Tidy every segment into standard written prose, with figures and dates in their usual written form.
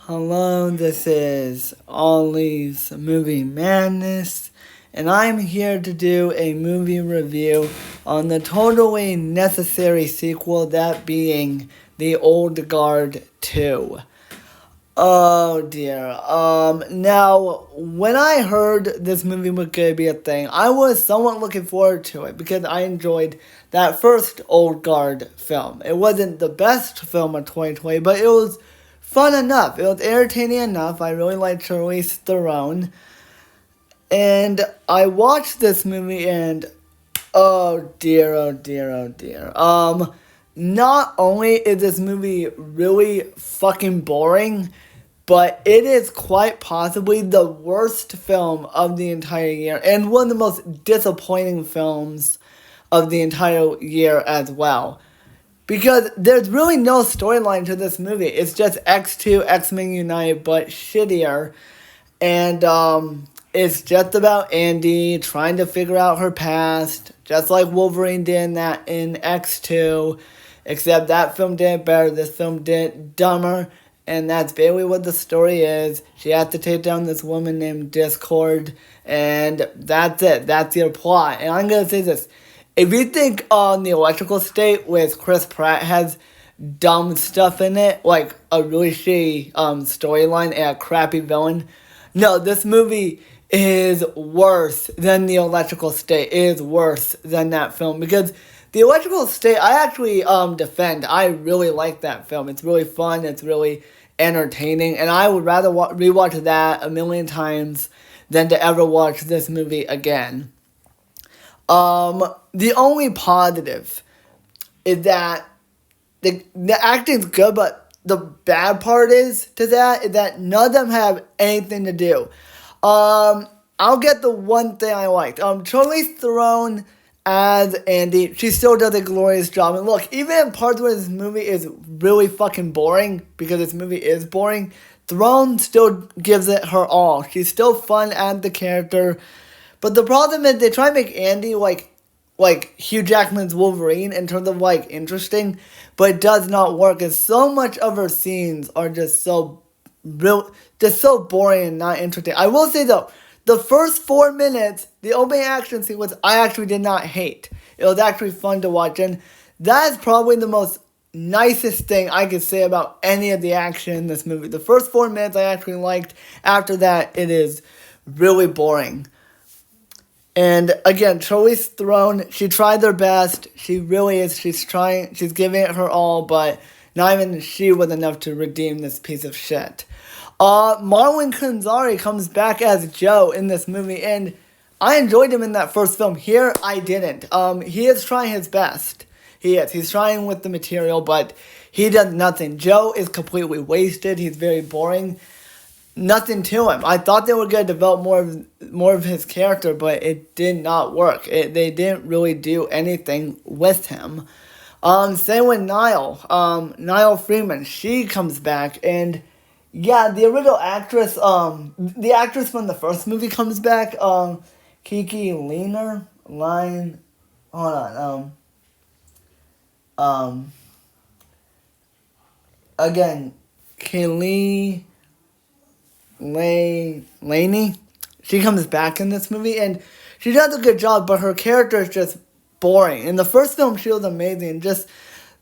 Hello, this is Ollie's Movie Madness, and I'm here to do a movie review on the totally necessary sequel, that being The Old Guard 2. Oh dear. Now, when I heard this movie was gonna be a thing, I was somewhat looking forward to it because I enjoyed that first Old Guard film. It wasn't the best film of 2020, but it was fun enough. It was entertaining enough. I really liked Charlize Theron. And I watched this movie and oh dear, oh dear, oh dear. Not only is this movie really fucking boring, but it is quite possibly the worst film of the entire year and one of the most disappointing films of the entire year as well. Because there's really no storyline to this movie. It's just X2, X-Men United, but shittier. And it's just about Andy trying to figure out her past, just like Wolverine did in X2. Except that film did better, this film did dumber. And that's basically what the story is. She has to take down this woman named Discord. And that's it. That's your plot. And I'm going to say this. If you think The Electrical State with Chris Pratt has dumb stuff in it, like a really shitty storyline and a crappy villain, no, this movie is worse than The Electrical State. It is worse than that film because The Electrical State, I actually defend. I really like that film. It's really fun. It's really entertaining, and I would rather rewatch that a million times than to ever watch this movie again. The only positive is that the acting's good, but the bad part is that none of them have anything to do. I'll get the one thing I liked. Charlize Theron as Andy, she still does a glorious job. And look, even in parts where this movie is really fucking boring, because this movie is boring, Theron still gives it her all. She's still fun as the character. But the problem is they try to make Andy like Hugh Jackman's Wolverine in terms of interesting, but it does not work. Because so much of her scenes are just so boring and not interesting. I will say though, the first 4 minutes, the opening action sequence, I actually did not hate. It was actually fun to watch, and that is probably the most nicest thing I could say about any of the action in this movie. The first 4 minutes I actually liked. After that, it is really boring. And again, Charlize Theron, she tried their best. She really is. She's giving it her all, but not even she was enough to redeem this piece of shit. Marwan Kenzari comes back as Joe in this movie, and I enjoyed him in that first film. Here, I didn't. He is trying his best. He is. He's trying with the material, but he does nothing. Joe is completely wasted. He's very boring. Nothing to him. I thought they were going to develop more of his character, but it did not work. They didn't really do anything with him. Same with Niall. Niall Freeman. She comes back, and yeah, the original actress, the actress from the first movie comes back. Kiki Line. Hold on. Again, Kaylee Laney, she comes back in this movie, and she does a good job, but her character is just boring. In the first film, she was amazing. Just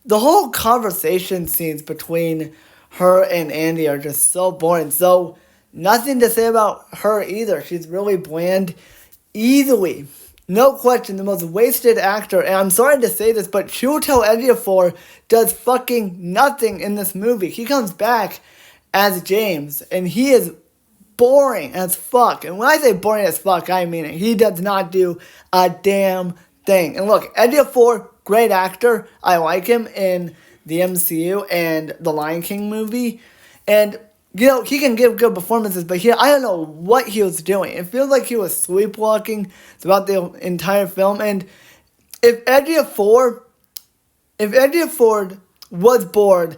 the whole conversation scenes between her and Andy are just so boring. So nothing to say about her either. She's really bland. Easily, no question, the most wasted actor, and I'm sorry to say this, but Chiwetel Ejiofor does fucking nothing in this movie. He comes back as James, and he is boring as fuck. And when I say boring as fuck, I mean it. He does not do a damn thing. And look, Ejiofor, great actor. I like him in the MCU and the Lion King movie. And, you know, he can give good performances, but here, I don't know what he was doing. It feels like he was sleepwalking throughout the entire film. And if Ejiofor was bored,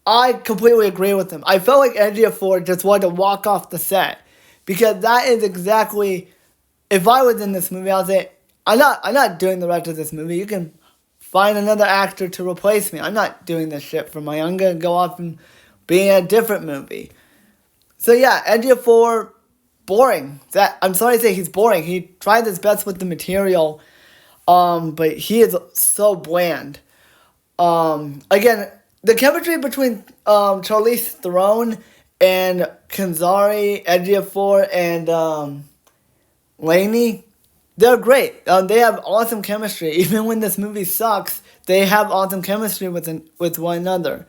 I completely agree with him. I felt like Ejiofor just wanted to walk off the set. Because that is exactly, if I was in this movie, I would say, I'm not doing the rest of this movie. You can find another actor to replace me. I'm not doing this shit for my. I'm going to go off and be in a different movie. So yeah, Ejiofor, boring. That I'm sorry to say he's boring. He tried his best with the material, but he is so bland. Again, the chemistry between Charlize Theron and Kenzari, Ejiofor, and Laney, they're great. They have awesome chemistry. Even when this movie sucks, they have awesome chemistry with one another.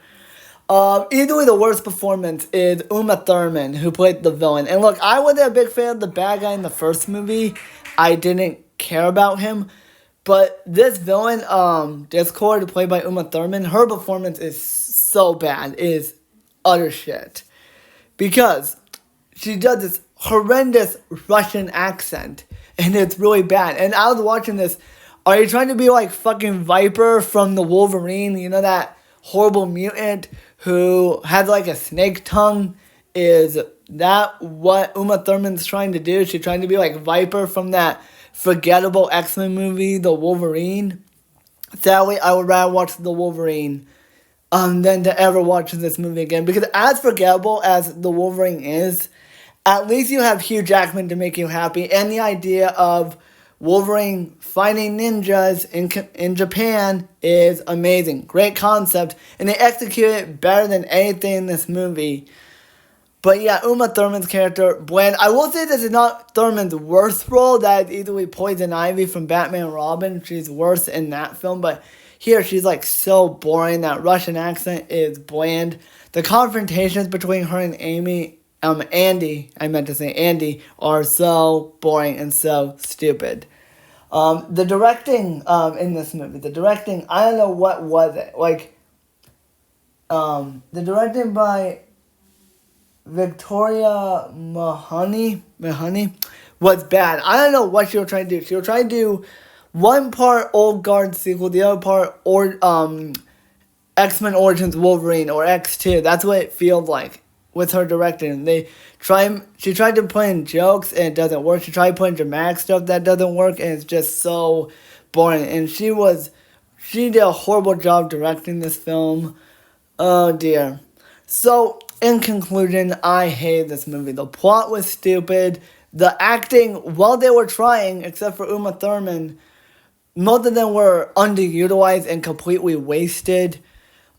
Easily the worst performance is Uma Thurman, who played the villain. And look, I wasn't a big fan of the bad guy in the first movie. I didn't care about him. But this villain, Discord, played by Uma Thurman, her performance is so bad. It is utter shit. Because she does this horrendous Russian accent. And it's really bad. And I was watching this. Are you trying to be like fucking Viper from the Wolverine? You know that horrible mutant who has like a snake tongue? Is that what Uma Thurman's trying to do? She's trying to be like Viper from that forgettable X-Men movie, The Wolverine? Sadly, I would rather watch The Wolverine than to ever watch this movie again. Because as forgettable as The Wolverine is, at least you have Hugh Jackman to make you happy. And the idea of Wolverine fighting ninjas in Japan is amazing. Great concept. And they execute it better than anything in this movie. But yeah, Uma Thurman's character, bland. I will say this is not Thurman's worst role. That is easily Poison Ivy from Batman and Robin. She's worse in that film. But here she's like so boring. That Russian accent is bland. The confrontations between her and Andy, are so boring and so stupid. The directing in this movie, I don't know what was it. Like, the directing by Victoria Mahoney was bad. I don't know what she was trying to do. She was trying to do one part Old Guard sequel, the other part X-Men Origins Wolverine or X2. That's what it feels like with her directing. She tried to put in jokes and it doesn't work. She tried to put in dramatic stuff that doesn't work, and it's just so boring. And she did a horrible job directing this film. Oh dear. So, in conclusion, I hated this movie. The plot was stupid. The acting, while they were trying, except for Uma Thurman, most of them were underutilized and completely wasted.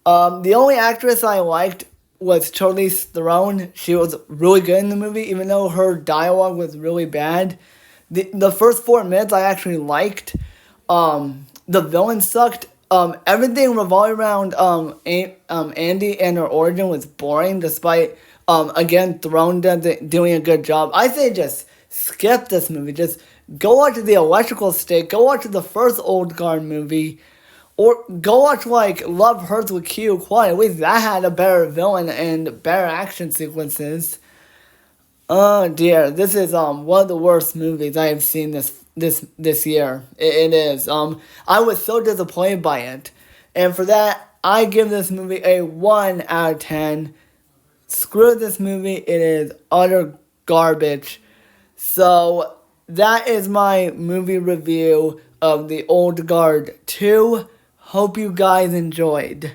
The only actress I liked was Charlize Theron. She was really good in the movie, even though her dialogue was really bad. The first 4 minutes I actually liked. The villain sucked. Everything revolving around Andy and her origin was boring, despite again Theron doing a good job. I say just skip this movie. Just go watch The Electrical State. Go watch the first Old Guard movie. Or go watch, like, Love Hurts with Q Quad. At least that had a better villain and better action sequences. Oh, dear. This is one of the worst movies I have seen this year. It is. I was so disappointed by it. And for that, I give this movie a 1 out of 10. Screw this movie. It is utter garbage. So, that is my movie review of The Old Guard 2. Hope you guys enjoyed.